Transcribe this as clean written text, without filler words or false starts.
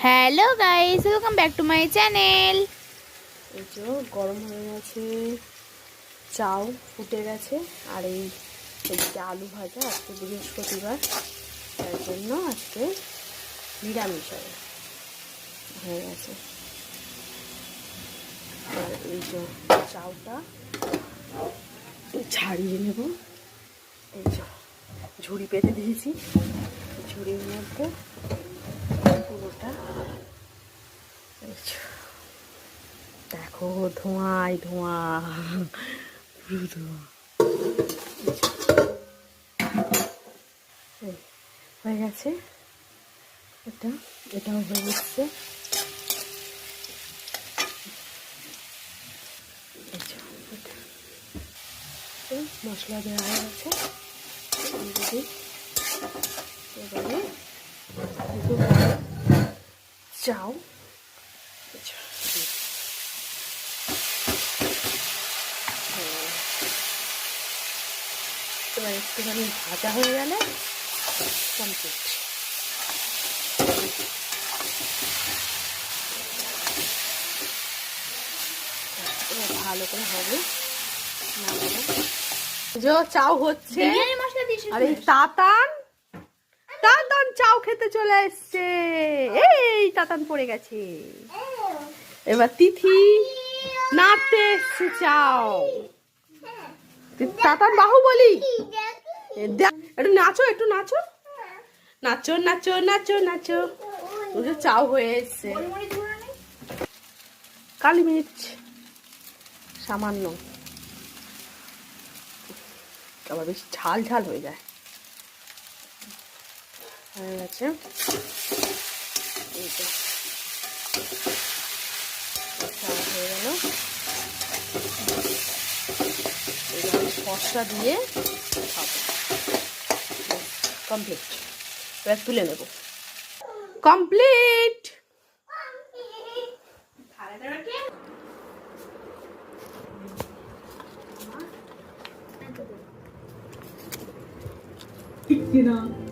Hello guys, welcome back to my channel. এই যে গরম হয়ে গেছে, চাউ ফুটে গেছে, আর এদিকে আলু ভাজা। আজকে বৃহস্পতিবার, তার জন্য আজকে নিরামিষ হয়ে গেছে। আর এই যে চাউটা ছাড়িয়ে নেব। এই যে ঝুড়ি পেতে দিয়েছি, ঝুড়ির মধ্যে পুরোটা। দেখো ধোঁয়ায় ধোঁয়া, পুরো ধোঁয়া হয়ে গেছে। এটাও হয়ে গেছে। মশলা দেওয়া হয়ে গেছে। এবারে চাউ এবার একটুখানি ভাজা হয়ে গেলে কমপ্লিট। এবার ভালো করে হবে না, চাউ হচ্ছে। আর এই তাতান চাউ খেতে চলে এসছে। এই তাতান পড়ে গেছে। এবার তিথি নাড়তে এসছে চাউ। তাতান বাহুবলি, একটু নাচো, একটু নাচো, নাচো নাচো নাচো নাচো। ওদের চাউ হয়ে এসছে। কালি মির্চ সামান্য, আবার বেশি ঝাল ঝাল হয়ে যায়। হয়ে গেছে। হয়ে গেল। এবার মশলা দিয়ে খাবো। কমপ্লিট। এবার তুলে নেব। কমপ্লিট। ঠিক কিনা